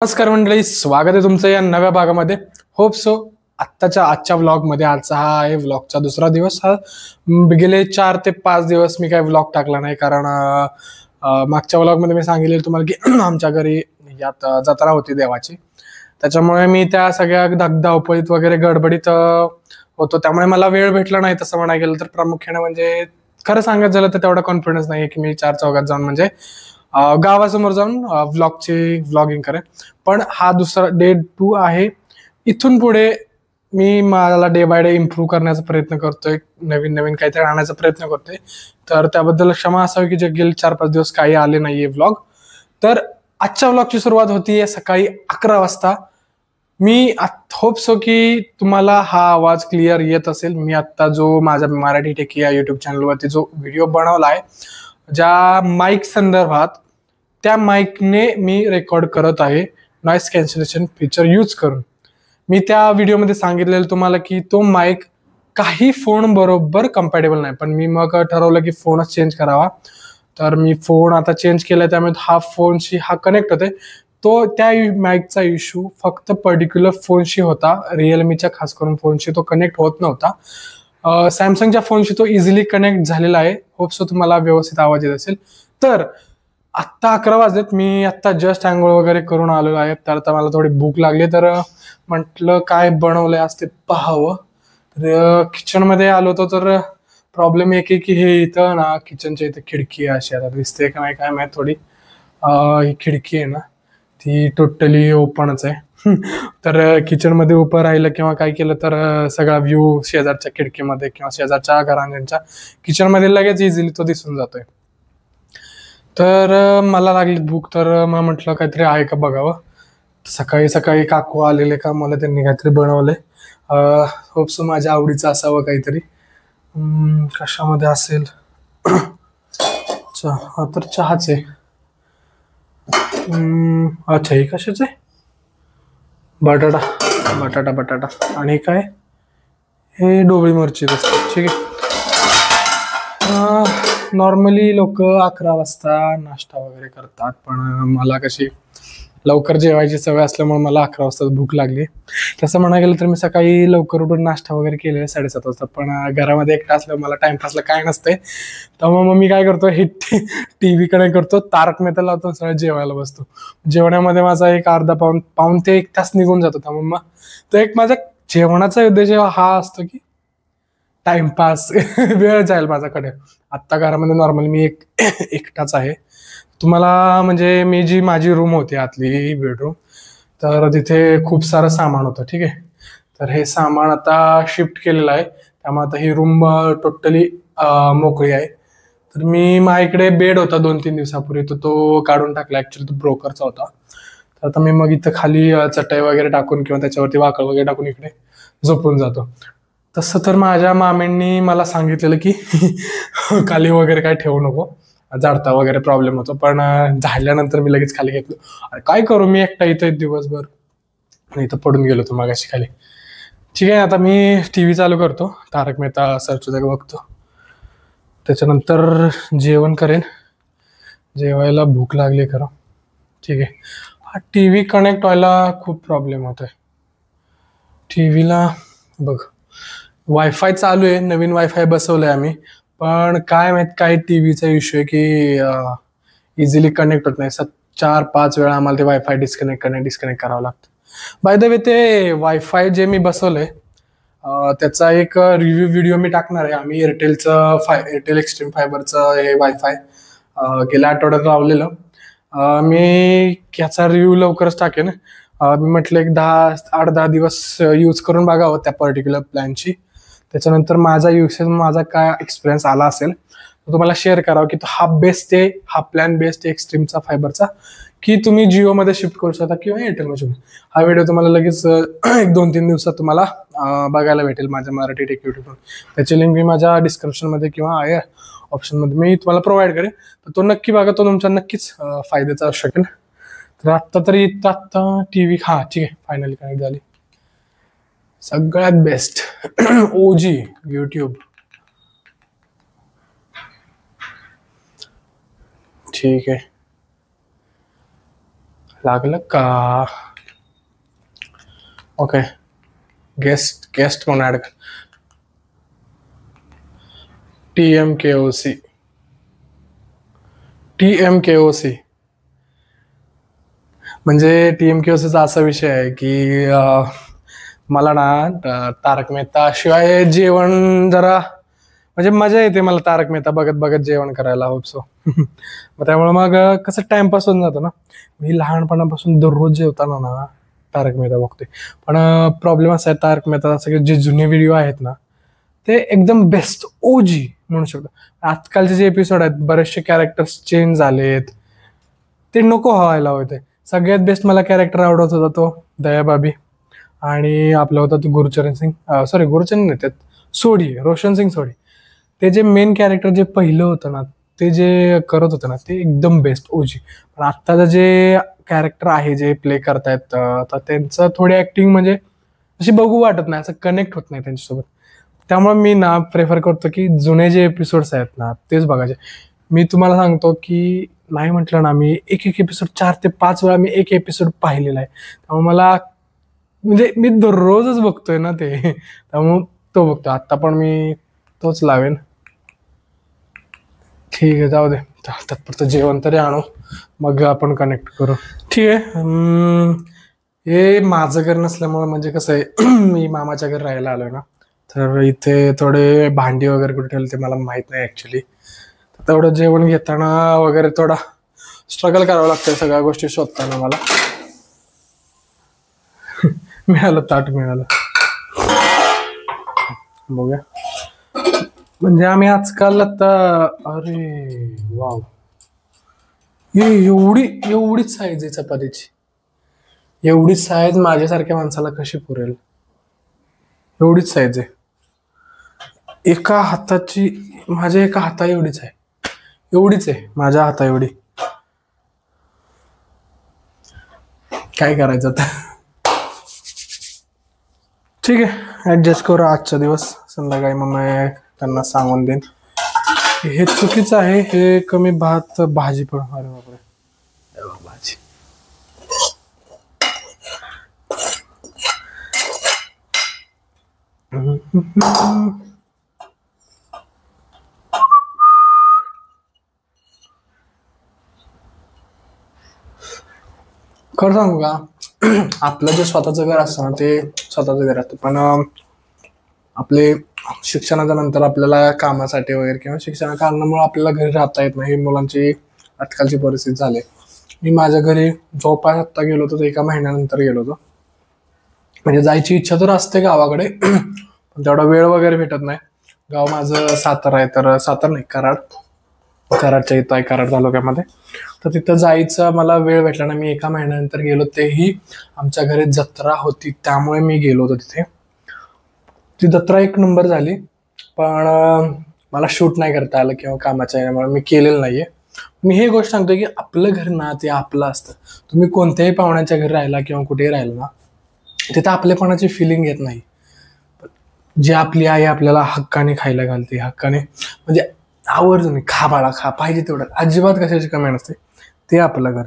नमस्कार मंडळी, स्वागत आहे तुमचं या नव्या भागामध्ये. होप सो आजच्या व्लॉगमध्ये. आजचा हा आहे व्लॉगचा दुसरा दिवस. गेले 4 ते 5 दिवस मी काय व्लॉग टाकला नाही, कारण मागच्या व्लॉगमध्ये मी सांगितले तुम्हाला की आमच्या घरी यात जत्रा होती देवाची. त्याच्यामुळे मी त्या सगळ्या धावपळीत वगैरे गडबडीत होतो, त्यामुळे मला वेळ भेटला नाही. तसं म्हणायला गेलं तर प्रामुख्याने म्हणजे खरं सांगायचं झालं तर तेवढा कॉन्फिडन्स नाही की मी 4 चौघात जाऊन म्हणजे गावासमोर जाऊन व्लॉगिंग करेन. पण हा दुसरा डे 2 आहे. इथून पुढे मी मला डे बाय डे इम्प्रूव्ह करण्याचा प्रयत्न करतोय, नवीन नवीन काहीतरी आणण्याचा प्रयत्न करतोय. तर त्याबद्दल क्षमा असावी की जे गेले 4-5 दिवस काही आले नाहीये व्लॉग. तर आजच्या व्लॉगची सुरुवात होतीये सकाळी 11 वाजता. मी होप सो की तुम्हाला हा आवाज क्लिअर येत असेल. मी आता जो माझा मराठी टेकी या युट्यूब चॅनलवरती जो व्हिडिओ बनवला आहे ज्या माईक संदर्भात, त्या माईकने मी रेकॉर्ड करत आहे नॉइस कॅन्सलेशन फीचर यूज करून. मी त्या व्हिडिओमध्ये सांगितलेलं तुम्हाला की तो माईक काही फोन बरोबर कम्पॅटेबल नाही, पण मी मग ठरवलं की फोनच चेंज करावा. तर मी फोन आता चेंज केला, त्यामुळे हा फोनशी हा कनेक्ट होते. तो त्या माईकचा इश्यू फक्त पर्टिक्युलर फोनशी होता, रिअलमीच्या खास करून फोनशी तो कनेक्ट होत नव्हता. सॅमसंगच्या फोनशी तो इझिली कनेक्ट झालेला आहे. होप सो तुम्हाला व्यवस्थित आवाज येत असेल. तर आत्ता 11 वाजलेत. मी आत्ता जस्ट आंघोळ वगैरे करून आलेलो आहे. तर आता मला थोडी भूक लागली, तर म्हटलं काय बनवलंय आज ते पाहावं. तर किचनमध्ये आलो होतो. तर प्रॉब्लेम एक आहे की हे इथं ना किचनच्या इथे खिडकी आहे, अशी आता दिसते का नाही काय माहिती. थोडी ही खिडकी आहे ना ती टोटली ओपनच आहे. तर किचनमध्ये उभं राहिलं किंवा काय केलं तर सगळा व्ह्यू शेजारच्या खिडकीमध्ये किंवा शेजारच्या घरांच्या किचनमध्ये लगेच इझिली तो दिसून जातोय. तर मला लागली भूक, तर मग म्हटलं काहीतरी आहे का बघावं. सकाळी सकाळी काकू आलेले का, मला त्यांनी काहीतरी बनवलंय. होप्स माझ्या आवडीचं असावं काहीतरी. कशामध्ये असेल? चहा, तर चहाच आहे. अच्छा, हे कशाच आहे? बटाटा बटाटा बटाटा. आणि काय? हे ढोबळी मिरची दिसते. ठीक आहे. नॉर्मली लोक 11 वाजता नाश्ता वगैरे करतात, पण मला कशी लवकर जेवायची सवय असल्यामुळे मला 11 वाजता भूक लागली. तसं म्हणायला गेलं तर मी सकाळी लवकर उठून नाश्ता वगैरे केलेला 7:30 वाजता, पण घरामध्ये एकटा असल्यावर मला टाइमपासला काय नसते. त्यामुळे मग मी काय करतो, हे टीव्ही कडे करतो, तारक मेहता लावतो, सगळं जेवायला बसतो. जेवणामध्ये माझा एक अर्धा पाऊण ते 1 तास निघून जातो. त्यामुळे मग तो एक माझा जेवणाचा उद्देश हा असतो की टाइमपास वेळ जाईल माझ्याकडे. आत्ता घरामध्ये नॉर्मली मी एकटाच आहे. तुम्हाला म्हणजे मी जी माझी रूम होती आतली बेडरूम, तर तिथे खूप सारं सामान होतं. ठीक आहे. तर हे सामान आता शिफ्ट केलेलं आहे, त्यामुळे आता ही रूम टोटली मोकळी आहे. तर मी माझ्याकडे बेड होता 2-3 दिवसापूर्वी, तर तो काढून टाकला. ऍक्च्युली तो ब्रोकरचा होता. तर आता मी मग इथं खाली चटई वगैरे टाकून किंवा त्याच्यावरती वाकळ वगैरे टाकून इकडे झोपून जातो. तसं तर माझ्या मामींनी मला सांगितलेलं की खाली वगैरे काय ठेवू नको, जाडता वगैरे प्रॉब्लेम होतो. पण झाल्यानंतर मी लगेच खाली घेतलो. काय करू, मी एकटा इथं दिवसभर आणि इथं पडून गेलो होतो मागाशी खाली. ठीक आहे, आता मी टीव्ही चालू करतो, तारक मेहता सरच बघतो, त्याच्यानंतर जेवण करेन. जेवायला भूक लागली खरं. ठीक आहे. हा टीव्ही कनेक्ट व्हायला खूप प्रॉब्लेम होतोय. टीव्हीला बघ, वायफाय चालू आहे, नवीन वायफाय बसवलंय आम्ही, पण काय माहित काय टीव्हीचा इश्यू आहे की इझिली कनेक्ट होत नाही. 4-5 वेळा आम्हाला ते वायफाय डिस्कनेक्ट करावं लागतं. बाय द वे, ते वायफाय जे मी बसवलंय त्याचा एक रिव्ह्यू व्हिडिओ मी टाकणार आहे. आम्ही एअरटेल एक्स्ट्रीम फायबरचं हे वायफाय गेल्या आठवड्यात लावलेलं. मी याचा रिव्ह्यू लवकरच टाकेन. मी म्हटलं एक 8-10 दिवस यूज करून बघावं त्या पर्टिक्युलर प्लॅनची. त्याच्यानंतर माझा काय एक्सपिरियन्स आला असेल तर तुम्हाला शेअर करावं की हा बेस्ट आहे, हा प्लॅन बेस्ट आहे एक्स्ट्रीमचा फायबरचा, की तुम्ही जिओमध्ये शिफ्ट करू शकता किंवा एअरटेलमध्ये. हा व्हिडिओ तुम्हाला लगेच 1-2-3 दिवसात तुम्हाला बघायला भेटेल माझ्या मराठी टेक यूट्यूबवर. त्याची लिंक मी माझ्या डिस्क्रिप्शनमध्ये किंवा आहे ऑप्शनमध्ये मी तुम्हाला प्रोव्हाइड करेन. तर तो नक्की बघा, तो तुमच्या नक्कीच फायद्याचा असू शकेल. तर आत्ता टीव्ही ठीक आहे, फायनली कनेक्ट झाली. सगळ्यात बेस्ट ओजी यूट्यूब. ठीक आहे, लागलं का? ओके, गेस्ट कोण ऍड? TMKOC. म्हणजे TMKOCचा असा विषय आहे की मला ना तारक मेहता शिवाय जेवण जरा म्हणजे मजा येते मला तारक मेहता बघत बघत जेवण करायला. Hope so. मग त्यामुळे मग कसं टाइमपास होऊन जातो ना. मी लहानपणापासून दररोज जेवताना ना तारक मेहता बघते. पण प्रॉब्लेम असा आहे तारक मेहता सगळे जे जुने व्हिडिओ आहेत ना ते एकदम बेस्ट ओजी म्हणू शकतो. आजकालचे जे एपिसोड आहेत बरेचसे कॅरेक्टर्स चेंज झालेत, ते नको व्हायला होते. सगळ्यात बेस्ट मला कॅरेक्टर आवडत होता तो दयाबाबी, आणि आपला होता तो गुरुचरण सिंग, सॉरी गुरुचरण नाही, त्यात सोढी, रोशन सिंग सोढी. ते जे मेन कॅरेक्टर जे पहिलं होतं ना ते जे करत होतं ना ते एकदम बेस्ट ओजी. पण आत्ताचं जे कॅरेक्टर आहे जे प्ले करतायत तर त्यांचं थोडी ऍक्टिंग म्हणजे अशी बघू वाटत नाही, असं कनेक्ट होत नाही त्यांच्यासोबत. त्यामुळे मी ना प्रेफर करतो की जुने जे एपिसोड्स आहेत ना तेच बघायचे. मी तुम्हाला सांगतो की नाही म्हटलं ना मी एक एपिसोड 4 ते 5 वेळा मी एक एपिसोड पाहिलेला आहे. त्यामुळे मला म्हणजे मी दररोजच बघतोय ना ते, त्यामुळे तो बघतो. आता पण मी तोच लावेन. ठीक आहे, जाऊ दे. तत्पुरतं जेवण तरी आणू, मग आपण कनेक्ट करू. ठीक आहे. हे माझं घर नसल्यामुळे म्हणजे कसं आहे मी मामाच्या घर राहायला आलोय ना, तर इथे थोडे भांडी वगैरे कुठे ठेवले ते मला माहित नाही ऍक्च्युली. तेवढं जेवण घेताना वगैरे थोडा स्ट्रगल करावं लागतं सगळ्या गोष्टी शोधताना. मला मिळालं, ताट मिळालं. बघूया. म्हणजे आम्ही आजकाल आता, अरे वाव, एवढीच साईज आहे चपातीची. एवढीच साईज माझ्यासारख्या माणसाला कशी पुरेल? एवढीच साईज आहे. एका हाताची, माझ्या एका हाता एवढीच आहे. एवढीच आहे माझ्या हाता एवढी. काय करायचं आता? ठीक आहे, ऍडजस्ट करू आजचा दिवस. संध्याकाळी मग मी त्यांना सांगून देईन हे चुकीचं आहे, हे कमी भात भाजी पण. अरे बापरे, भाजी. खरं सांगू का, आपलं जे स्वतःचं घर असतं ना ते स्वतःचं घर असतं, पण आपले शिक्षणाच्या नंतर आपल्याला कामासाठी वगैरे किंवा शिक्षणा कारणामुळे आपल्याला घरी राहता येत नाही. मुलांची आजकालची परिस्थिती झाली. मी माझ्या घरी जवळपास आत्ता गेलो होतो, 1 महिन्यानंतर गेलो होतो. म्हणजे जायची इच्छा तर असते गावाकडे, पण तेवढा वेळ वगैरे भेटत नाही. गाव माझं सातारा आहे, तर सातारा नाही, कराडच्या इथं आहे, कराड तालुक्यामध्ये. तर तिथं जायचं मला वेळ भेटला ना. मी 1 महिन्यानंतर गेलो, तेही आमच्या घरी जत्रा होती त्यामुळे मी गेलो होतो तिथे. ती जत्रा 1 नंबर झाली, पण मला शूट नाही करता आलं किंवा कामाच्या यामुळे मी केलेलं नाहीये. मी हे गोष्ट सांगतोय की आपलं घर ना ते आपलं असतं. तुम्ही कोणत्याही पाहुण्याच्या घरी राहिला किंवा कुठेही राहिला ना, तिथं आपलेपणाची फिलिंग येत नाही. जी आपली आई आपल्याला हक्काने खायला घालते, हक्काने म्हणजे आवर्जून खा बाळा खा, पाहिजे तेवढं, अजिबात कशाची कमी नसते, ते आपलं घर.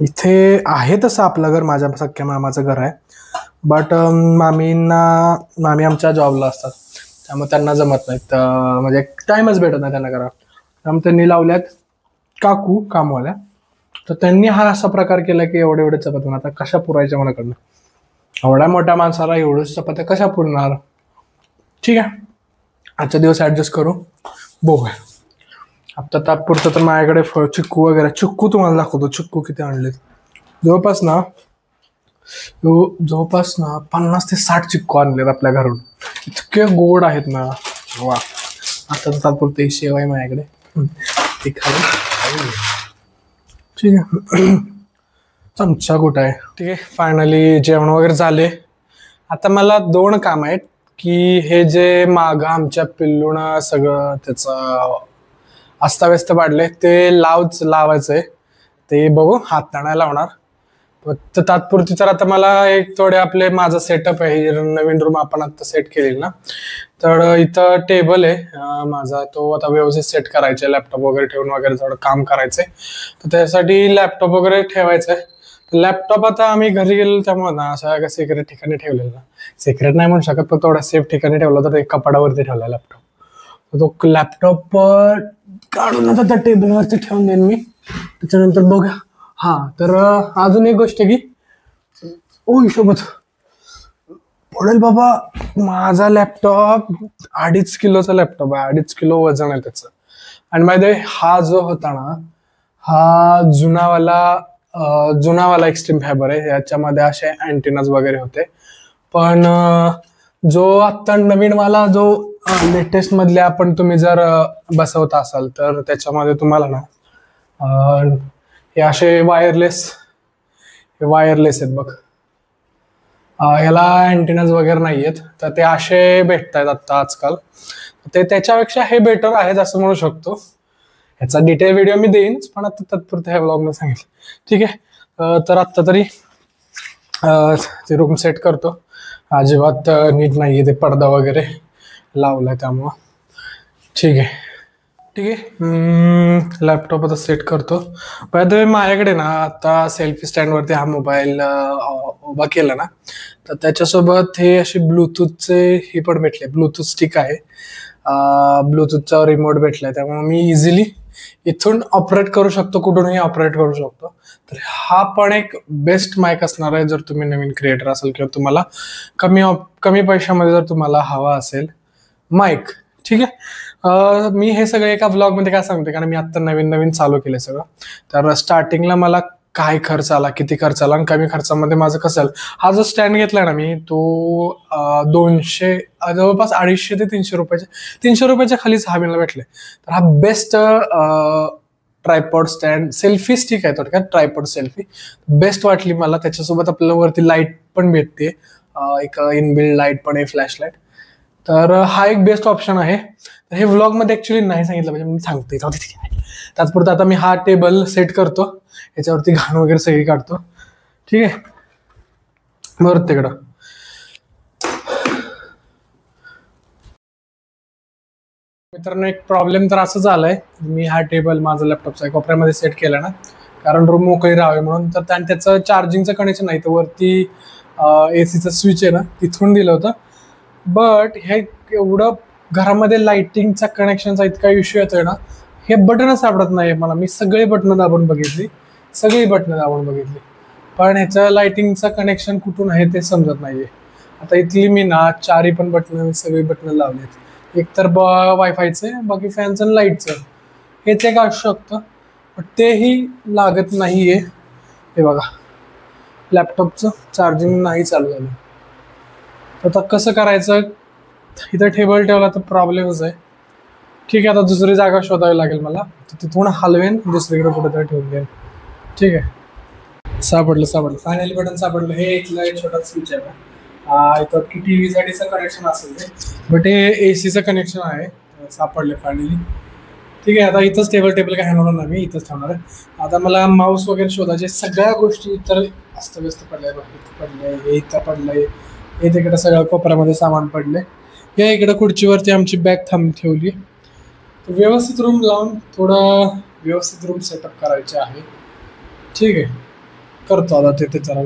इथे आहे तसं आपलं घर, माझ्या सख्या मामाचं घर आहे. बट मामी आमच्या जॉबला असतात, त्यामुळे त्यांना जमत नाहीत, म्हणजे टाइमच भेटत नाही त्यांना करा. त्यामुळे त्यांनी लावल्यात काकू कामवाल्या. तर त्यांनी हा असा प्रकार केला की एवढे चपात्या आता कशा पुरायच्या मनाकडनं. एवढ्या मोठ्या माणसाला एवढंच चपात्या कशा पुरणार? ठीक आहे, आजच्या दिवस ऍडजस्ट करू, बघूया. आता तात्पुरतं तर माझ्याकडे चिक्कू वगैरे, चिक्कू तुम्हाला दाखवतो. चिक्कू किती आणलेत, जवळपास ना 50 ते 60 चिक्कू आणलेत आपल्या घरून. इतके गोड आहेत ना, वा. आता तर तात्पुरते शेव आहे माझ्याकडे, ते खाली. ठीक आहे, चमचा कुठं आहे? ठीक आहे, फायनली जेवण वगैरे झाले. आता मला 2 काम आहेत की हे जे मागं आमच्या पिल्लूनं सगळं त्याचं अस्ताव्यस्त पाडले ते लावायचंय. ते बघू, हात नाही लावणार. तर तात्पुरती तर आता मला एक थोडे आपले माझा सेटअप आहे, नवीन रूम आपण आता सेट केलेली ना, तर इथं टेबल आहे माझा, तो आता व्यवस्थित सेट करायचा, लॅपटॉप वगैरे ठेवून वगैरे थोडं काम करायचंय. तर त्यासाठी लॅपटॉप वगैरे ठेवायचंय. लॅपटॉप आता आम्ही घरी गेलो त्यामुळे ना अशा एका सिक्रेट ठिकाणी ठेवलेला ना, सिक्रेट नाही म्हणू शकत पण थोडा सेफ ठिकाणी ठेवला, तर एक कपाडावरती ठेवला लॅपटॉप. तो लॅपटॉप काढून आता त्या टेबलवरती ठेवून देईन मी, त्याच्यानंतर बघा. हा तर अजून एक गोष्ट की ओ हिशोबत पडेल बाबा, माझा लॅपटॉप 2.5 किलोचा लॅपटॉप आहे, 2.5 किलो वजन आहे त्याचं. आणि माहिती हा जो होता ना, हा जुनावाला एक्स्ट्रीम फायबर आहे, याच्यामध्ये असे अँटेनाज वगैरे होते. पण जो आता नवीनवाला जो लेटेस्ट मधले आपण तुम्ही जर बसवता असाल तर त्याच्यामध्ये तुम्हाला ना हे असे वायरलेस आहेत बघ. ह्याला अँटेनाज वगैरे नाही आहेत, तर ते असे भेटत आहेत आता आजकाल. ते त्याच्यापेक्षा हे बेटर आहेत असं म्हणू शकतो. ह्याचा डिटेल व्हिडिओ मी देईन, पण आता तात्पुरतं ह्या ब्लॉगमध्ये सांगितलं. ठीक आहे. तर आत्ता तरी ते रूम सेट करतो. अजिबात नीट नाही आहे, ते पडदा वगैरे लावलाय त्यामुळं. ठीक आहे. लॅपटॉप आता सेट करतो. बाय माझ्याकडे ना आता सेल्फी स्टँडवरती हा मोबाईल उभा केला ना, तर त्याच्यासोबत हे असे ब्लूटूथचे हे पण भेटले, ब्लूटूथ स्टिक आहे, ब्लूटूथचा रिमोट भेटलाय, त्यामुळे मी इझिली इथून ऑपरेट करू शकतो, कुठूनही ऑपरेट करू शकतो. तर हा पण एक बेस्ट माईक असणार आहे जर तुम्ही नवीन क्रिएटर असाल किंवा तुम्हाला कमी पैशामध्ये जर तुम्हाला हवा असेल माईक. ठीक आहे. मी हे सगळं एका ब्लॉगमध्ये काय सांगते, कारण मी आता नवीन चालू केलं सगळं. तर स्टार्टिंगला मला काय खर्च आला, किती खर्च आला आणि कमी खर्चामध्ये माझं कसं आलं. हा जो स्टँड घेतलाय ना मी, तो 200 जवळपास 250 ते 300 रुपयाच्या खालीच हा मला भेटले. तर हा best tripod stand, selfie stick आहे थोडक्यात, ट्रायपॉड सेल्फी बेस्ट वाटली मला. त्याच्यासोबत आपल्याला वरती लाईट पण भेटते, एक इनबिल्ड लाईट पण आहे, फ्लॅश लाईट. तर हा एक बेस्ट ऑप्शन आहे. तर हे व्लॉगमध्ये ऍक्च्युली नाही सांगितलं, म्हणजे मी सांगते त्याचपुरतं. आता मी हा टेबल सेट करतो, याच्यावरती घाण वगैरे सगळी काढतो. ठीक आहे. बरं तिकडं मित्रांनो एक प्रॉब्लेम तर असं झालंय, मी हा टेबल माझा लॅपटॉपचा कोपऱ्यामध्ये सेट केला ना, कारण रूम मोकळी राहावी म्हणून. तर त्याचं चार्जिंगचं कनेक्शन नाही, तर वरती एसीचं स्विच आहे ना तिथून दिलं होतं. बट हे एवढं घरामध्ये लाइटिंगचा कनेक्शनचा इतका इश्यू येतोय ना, हे बटनच सापडत नाही मला. मी सगळी बटणं दाबून बघितली, पण ह्याचं लाइटिंगचं कनेक्शन कुठून आहे ते समजत नाहीये. आता इथली मी ना 4 पण बटणं, सगळी बटणं लावलीत. एक तर वायफायचं, बाकी फॅनचं आणि लाईटचं, हेच एक असू शकतं, पण तेही लागत नाहीये. हे बघा, लॅपटॉपचं चार्जिंग नाही चालू झालं. आता कसं करायचं, इथं टेबल ठेवला तर प्रॉब्लेमच आहे. ठीक आहे, आता दुसरी जागा शोधावी लागेल मला, तर तिथून हलवेन, दुसरीकडे कुठेतरी ठेवून देईन. ठीक आहे. सापडलं फायनली बटन सापडलं. हे इथलं एक छोटा स्विच आहे, इथं की TV साठीचं कनेक्शन असेल ते, बट हे ACचं कनेक्शन आहे. सापडलं फायनली. ठीक आहे. आता इथंच टेबल काय होणार नाही, मी इथंच ठेवणार आहे. आता मला माऊस वगैरे शोधायचे, सगळ्या गोष्टी इतर अस्तव्यस्त पडल्या, हे इथं पडलंय, हे तिकडे सगळ्या कोपऱ्यामध्ये सामान पडले. या इकडे खुर्चीवरती आमची बॅग ठेवली. व्यवस्थित रूम लावून थोडं व्यवस्थित रूम सेटअप करायचे आहे. ठीक आहे, करतो आता तिथे चला.